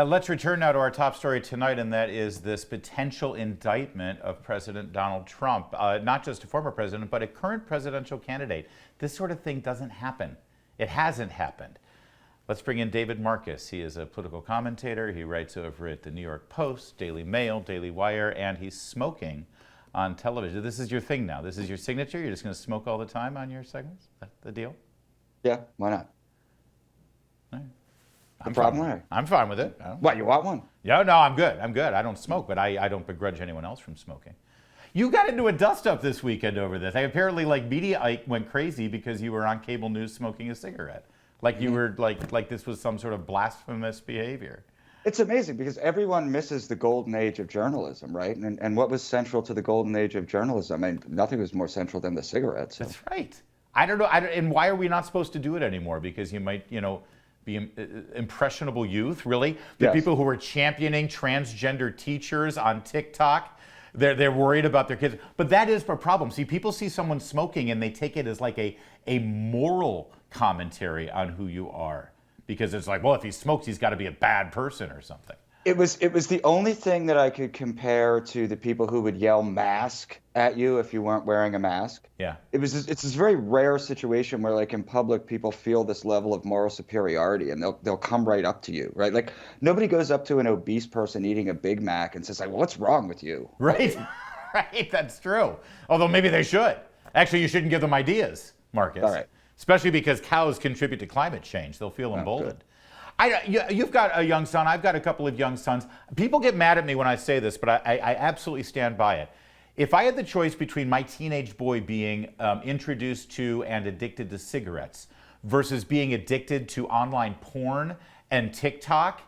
Let's return now to our top story tonight, and that is this potential indictment of President Donald Trump. Not just a former president, but a current presidential candidate. This sort of thing doesn't happen. It hasn't happened. Let's bring in David Marcus. He is a political commentator. He writes over at the New York Post, Daily Mail, Daily Wire, and he's smoking on television. This is your thing now. This is your signature. You're just going to smoke all the time on your segments? That's the deal? Yeah, why not? All right. I'm fine with it. What, you want one? Yeah, no, I'm good. I don't smoke, but I don't begrudge anyone else from smoking. You got into a dust-up this weekend over this. Apparently, media went crazy because you were on cable news smoking a cigarette. Like you were like this was some sort of blasphemous behavior. It's amazing because everyone misses the golden age of journalism, right? And what was central to the golden age of journalism? I mean, nothing was more central than the cigarettes. So. That's right. I don't know. And why are we not supposed to do it anymore? Because you might, be impressionable youth, really. The people who are championing transgender teachers on TikTok, they're worried about their kids. But that is a problem. See, people see someone smoking and they take it as like a moral commentary on who you are. Because it's like, well, if he smokes, he's got to be a bad person or something. It was the only thing that I could compare to the people who would yell "mask" at you if you weren't wearing a mask. Yeah. It's this very rare situation where, like, in public, people feel this level of moral superiority, and they'll come right up to you, right? Like, nobody goes up to an obese person eating a Big Mac and says, like, well, what's wrong with you? Right. Right. That's true. Although maybe they should. Actually, you shouldn't give them ideas, Marcus. All right. Especially because cows contribute to climate change. They'll feel emboldened. You've got a young son. I've got a couple of young sons. People get mad at me when I say this, but I absolutely stand by it. If I had the choice between my teenage boy being introduced to and addicted to cigarettes versus being addicted to online porn and TikTok,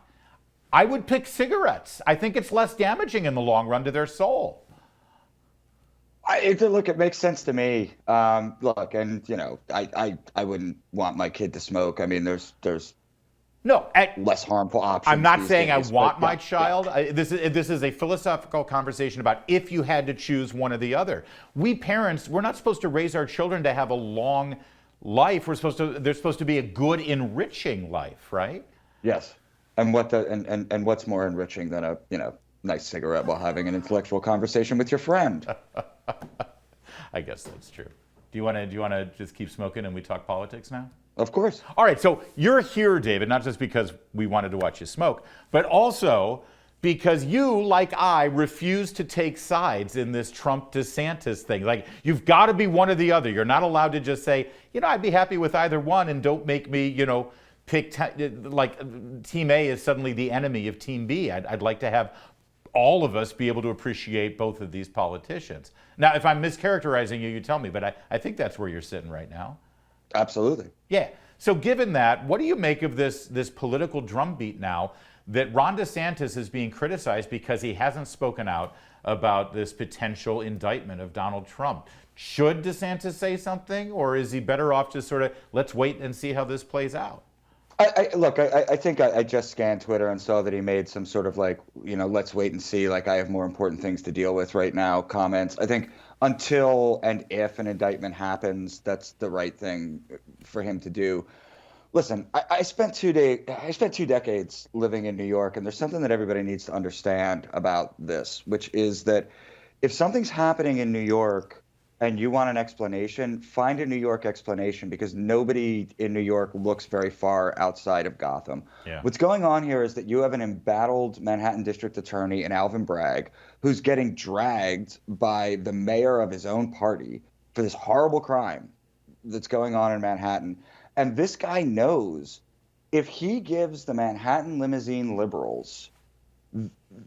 I would pick cigarettes. I think it's less damaging in the long run to their soul. Look, it makes sense to me. Look, and I wouldn't want my kid to smoke. I mean, there's less harmful options. I'm not saying I want my child. This is a philosophical conversation about if you had to choose one or the other. We parents, we're not supposed to raise our children to have a long life. They're supposed to be a good, enriching life, right? Yes. And what's more enriching than a nice cigarette while having an intellectual conversation with your friend? I guess that's true. Do you want to just keep smoking and we talk politics now? Of course. All right, so you're here, David, not just because we wanted to watch you smoke, but also because you, like I, refuse to take sides in this Trump-DeSantis thing. Like, you've got to be one or the other. You're not allowed to just say, I'd be happy with either one, and don't make me, pick, like, Team A is suddenly the enemy of Team B. I'd like to have all of us be able to appreciate both of these politicians. Now, if I'm mischaracterizing you, you tell me, but I think that's where you're sitting right now. Absolutely. Yeah. So given that, what do you make of this political drumbeat now that Ron DeSantis is being criticized because he hasn't spoken out about this potential indictment of Donald Trump? Should DeSantis say something, or is he better off just sort of, let's wait and see how this plays out? I think I just scanned Twitter and saw that he made some sort of let's wait and see, I have more important things to deal with right now comments. I think until and if an indictment happens, that's the right thing for him to do. Listen, I spent 2 decades living in New York, and there's something that everybody needs to understand about this, which is that if something's happening in New York and you want an explanation, find a New York explanation, because nobody in New York looks very far outside of Gotham. Yeah. What's going on here is that you have an embattled Manhattan District Attorney in Alvin Bragg who's getting dragged by the mayor of his own party for this horrible crime that's going on in Manhattan. And this guy knows if he gives the Manhattan limousine liberals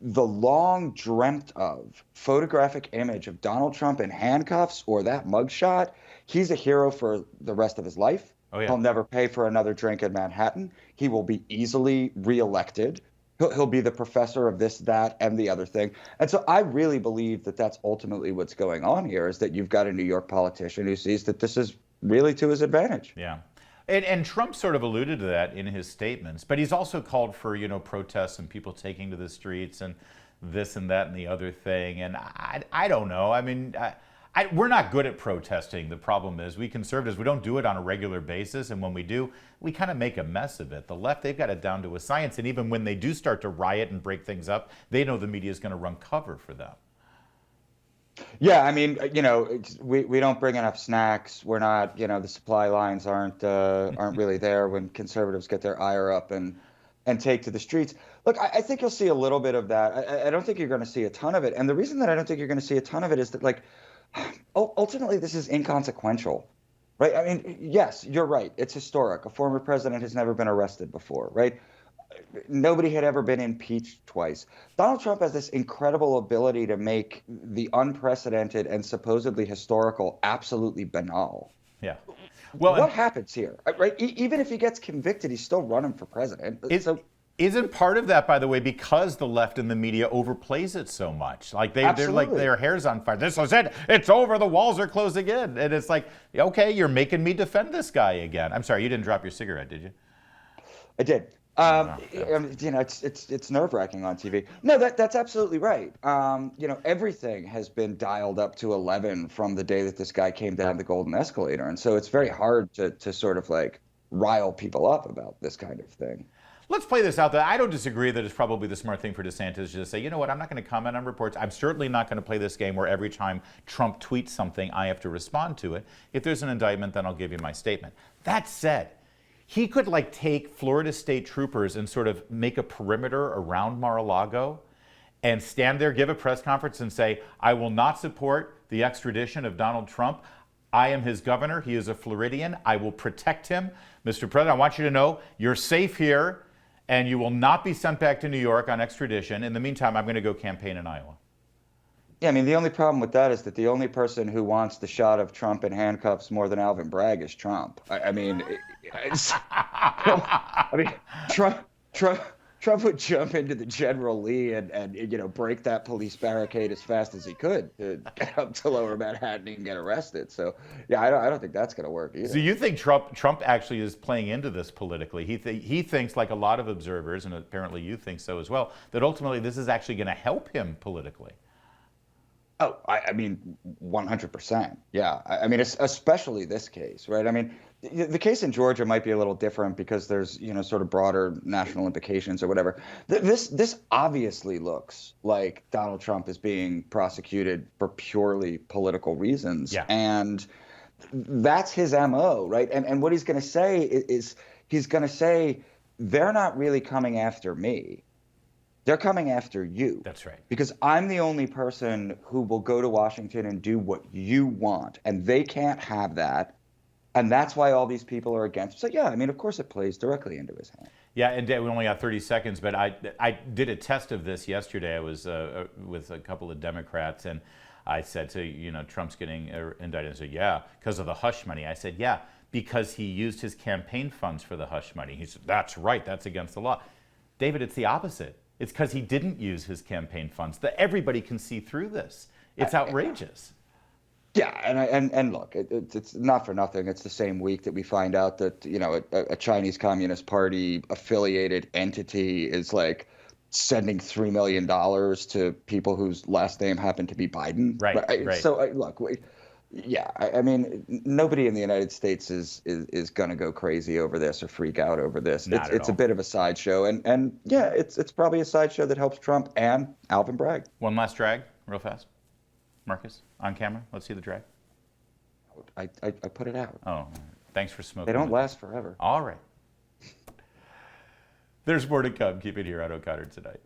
the long dreamt of photographic image of Donald Trump in handcuffs or that mugshot, he's a hero for the rest of his life. Oh, yeah. He'll never pay for another drink in Manhattan. He will be easily reelected. He'll be the professor of this, that, and the other thing. And so I really believe that that's ultimately what's going on here, is that you've got a New York politician who sees that this is really to his advantage. Yeah. And Trump sort of alluded to that in his statements, but he's also called for, protests and people taking to the streets and this and that and the other thing. And I don't know. I mean, We're not good at protesting. The problem is we conservatives, we don't do it on a regular basis. And when we do, we kind of make a mess of it. The left, they've got it down to a science. And even when they do start to riot and break things up, they know the media is going to run cover for them. Yeah, I mean, we don't bring enough snacks. We're not, the supply lines aren't really there when conservatives get their ire up and take to the streets. Look, I think you'll see a little bit of that. I don't think you're going to see a ton of it. And the reason that I don't think you're going to see a ton of it is that, like, ultimately, this is inconsequential, right? I mean, yes, you're right. It's historic. A former president has never been arrested before, right? Nobody had ever been impeached twice. Donald Trump has this incredible ability to make the unprecedented and supposedly historical absolutely banal. Yeah. Well, what happens here, right? Even if he gets convicted, he's still running for president. Isn't part of that, by the way, because the left and the media overplays it so much? Like they're like, their hair's on fire. This is it. It's over. The walls are closing in. And it's like, okay, you're making me defend this guy again. I'm sorry, you didn't drop your cigarette, did you? I did. It's nerve-wracking on TV. No, that's absolutely right. Everything has been dialed up to 11 from the day that this guy came down the golden escalator. And so it's very hard to sort of like rile people up about this kind of thing. Let's play this out. I don't disagree that it's probably the smart thing for DeSantis to say, you know what, I'm not going to comment on reports. I'm certainly not going to play this game where every time Trump tweets something, I have to respond to it. If there's an indictment, then I'll give you my statement. That said, he could like take Florida state troopers and sort of make a perimeter around Mar-a-Lago and stand there, give a press conference and say, I will not support the extradition of Donald Trump. I am his governor. He is a Floridian. I will protect him. Mr. President, I want you to know you're safe here and you will not be sent back to New York on extradition. In the meantime, I'm going to go campaign in Iowa. Yeah, I mean, the only problem with that is that the only person who wants the shot of Trump in handcuffs more than Alvin Bragg is Trump. Trump would jump into the General Lee and break that police barricade as fast as he could to get up to Lower Manhattan and get arrested. So yeah, I don't think that's going to work either. So you think Trump actually is playing into this politically? He thinks, like a lot of observers, and apparently you think so as well, that ultimately this is actually going to help him politically. Oh, I mean, 100%. Yeah. I mean, especially this case, right? I mean, the case in Georgia might be a little different because there's, sort of broader national implications or whatever. This obviously looks like Donald Trump is being prosecuted for purely political reasons. Yeah. And that's his MO, right? And what he's going to say is he's going to say, they're not really coming after me. They're coming after you. That's right. Because I'm the only person who will go to Washington and do what you want. And they can't have that. And that's why all these people are against. So, yeah, I mean, of course it plays directly into his hand. Yeah, and we only got 30 seconds, but I did a test of this yesterday. I was with a couple of Democrats, and I said to, Trump's getting indicted. I said, yeah, because of the hush money. I said, yeah, because he used his campaign funds for the hush money. He said, that's right, that's against the law. David, it's the opposite. It's because he didn't use his campaign funds. That everybody can see through this. It's outrageous. Yeah, and look, it's not for nothing. It's the same week that we find out that a Chinese Communist Party affiliated entity is like sending $3 million to people whose last name happened to be Biden. Right. So look. Yeah, I mean, nobody in the United States is going to go crazy over this or freak out over this. It's a bit of a sideshow, and yeah, it's probably a sideshow that helps Trump and Alvin Bragg. One last drag, real fast, Marcus, on camera. Let's see the drag. I put it out. Oh, thanks for smoking. They don't last forever. All right. There's more to come. Keep it here on O'Connor Tonight.